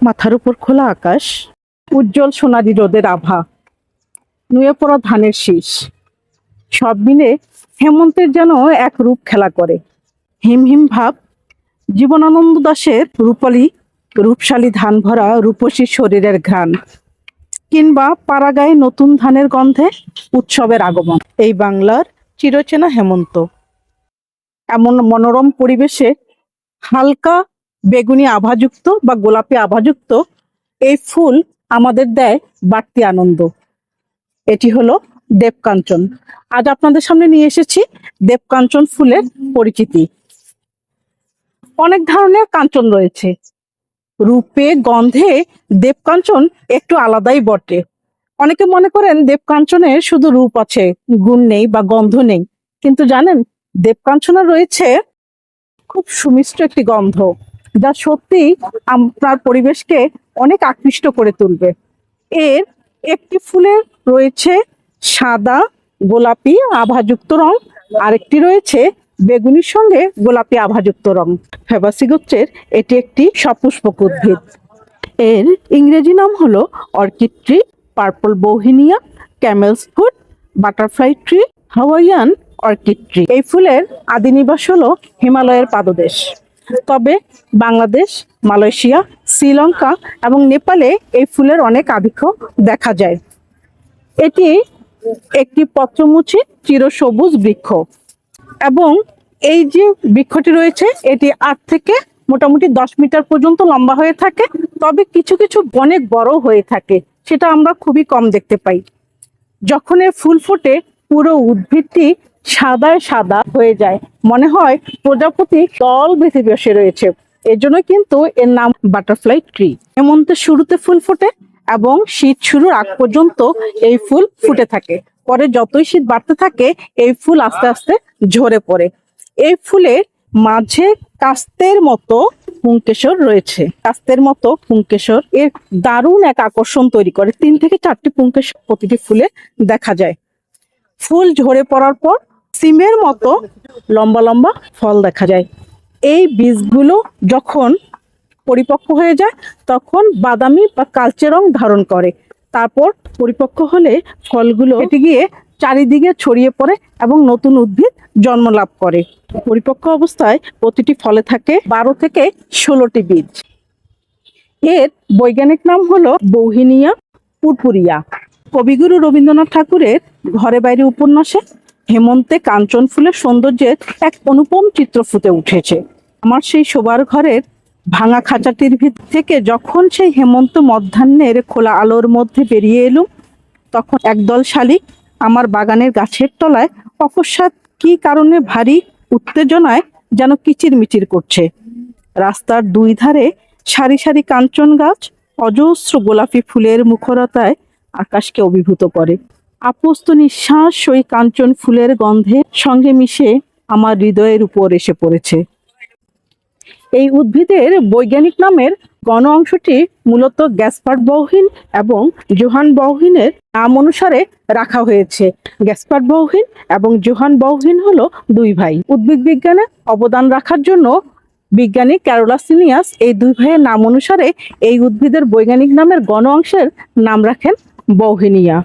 মাথার উপর খোলা আকাশ, উজ্জ্বল সোনালি রোদের আভা, নুয়ে পড়া ধানের শীষ, সব মিলে হেমন্তের যেন এক রূপ খেলা করে। হিম হিম ভাব, জীবনানন্দ দাশের রূপশালী ধান ভরা রূপসী শরীরের ঘ্রাণ, কিংবা পাড়াগায়ে নতুন ধানের গন্ধে উৎসবের আগমন। এই বাংলার চিরচেনা হেমন্ত। এমন মনোরম পরিবেশে হালকা বেগুনি আভাযুক্ত বা গোলাপি আভাযুক্ত এই ফুল আমাদের দেয় বাড়তি আনন্দ। এটি হলো দেবকাঞ্চন। আজ আপনাদের সামনে নিয়ে এসেছি দেবকাঞ্চন ফুলের পরিচিতি। অনেক ধরনের কাঞ্চন রয়েছে, রূপে গন্ধে দেবকাঞ্চন একটু আলাদাই বটে। অনেকে মনে করেন দেবকাঞ্চনের শুধু রূপ আছে, গুণ নেই বা গন্ধ নেই, কিন্তু জানেন দেবকাঞ্চনের রয়েছে খুব সুমিষ্ট একটি গন্ধ, যা সত্যি আপনার পরিবেশকে অনেক আকৃষ্ট করে তুলবে। এর একটি ফুলের রয়েছে সাদা গোলাপি আভাযুক্ত রং, আরেকটি রয়েছে বেগুনির সঙ্গে গোলাপি আভাযুক্ত রং। ফেবাসি গোত্রের এটি একটি সপুষ্পক উদ্ভিদ। এর ইংরেজি নাম হলো orchid tree, purple bauhinia, camel's foot, butterfly tree, Hawaiian orchid tree. এই ফুলের আদি নিবাস হলো হিমালয়ের পাদদেশ, তবে বাংলাদেশ, মালয়েশিয়া, শ্রীলঙ্কা এবং নেপালে এই ফুলের অনেক আধিক্য দেখা যায়। এটি একটি পত্রমুচী চিরসবুজ বৃক্ষ এবং এই যে বৃক্ষটি রয়েছে এটি 8 থেকে মোটামুটি 10 মিটার পর্যন্ত লম্বা হয়ে থাকে, তবে কিছু কিছু অনেক বড় হয়ে থাকে, সেটা আমরা খুবই কম দেখতে পাই। যখন এর ফুল ফোটে পুরো উদ্ভিদটি সাদায় সাদা হয়ে যায়, মনে হয় প্রজাপতি দল বেঁধে বসে রয়েছে। এর জন্য কিন্তু এর নাম বাটারফ্লাই ট্রি। হেমন্তের শুরুতে ফুল ফোটে এবং শীত শুরুর আগ পর্যন্ত এই ফুল ফুটে থাকে। পরে যতই শীত বাড়তে থাকে এই ফুল আস্তে আস্তে ঝরে পড়ে। এই ফুলের মাঝে কাস্তের মতো পুংকেশর রয়েছে। কাস্তের মতো পুংকেশর এর দারুণ এক আকর্ষণ তৈরি করে। 3 থেকে 4টি পুংকেশর প্রতিটি ফুলে দেখা যায়। ফুল ঝরে পড়ার পর সিমের মতো লম্বা লম্বা ফল দেখা যায়। এই বীজগুলো যখন পরিপক্ক হয়ে যায় তখন বাদামি বা কালচে রং ধারণ করে। তারপর পরিপক্ক হলে ফলগুলো কেটে গিয়ে চারিদিকে ছড়িয়ে পড়ে এবং নতুন উদ্ভিদ জন্ম লাভ করে। পরিপক্ক অবস্থায় প্রতিটি ফলে থাকে 12 থেকে 16টি বীজ। এর বৈজ্ঞানিক নাম হলো বৌহিনিয়া পুরপুরিয়া। কবিগুরু রবীন্দ্রনাথ ঠাকুরের ঘরে বাইরে উপন্যাসে হেমন্তে কাঞ্চন ফুলের সৌন্দর্যের এক অনুপম চিত্র ফুটে উঠেছে। আমার সেই শোবার ঘরের ভাঙা খাঁচাটির ভিতর থেকে যখন সেই হেমন্ত মধ্যাহ্নের খোলা আলোর মধ্যে বেরিয়ে এলুম, তখন একদল শালিক আমার বাগানের গাছের তলায় অকস্মাৎ কি কারণে ভারী উত্তেজনায় যেন কিচিরমিচির করছে। রাস্তার 2 ধারে সারি সারি কাঞ্চন গাছ অজস্র গোলাপি ফুলের মুখরতায় আকাশকে অভিভূত করে। আপস্ত নিঃশ্বাস ওই কাঞ্চন ফুলের গন্ধের সঙ্গে মিশে আমার হৃদয়ের উপর এসে পড়েছে। এই উদ্ভিদের বৈজ্ঞানিক নামের গণ অংশটি মূলত গ্যাসপার্ড বউহিন এবং জোহান বউহিনের নাম অনুসারে রাখা হয়েছে। গ্যাসপার্ড বউহিন এবং জোহান বউহিন হলো 2 ভাই। উদ্ভিদ বিজ্ঞানে অবদান রাখার জন্য বিজ্ঞানী ক্যারোলাস লিনিয়াস এই 2 ভাইয়ের নাম অনুসারে এই উদ্ভিদের বৈজ্ঞানিক নামের গণ অংশের নাম রাখেন বউহিনিয়া।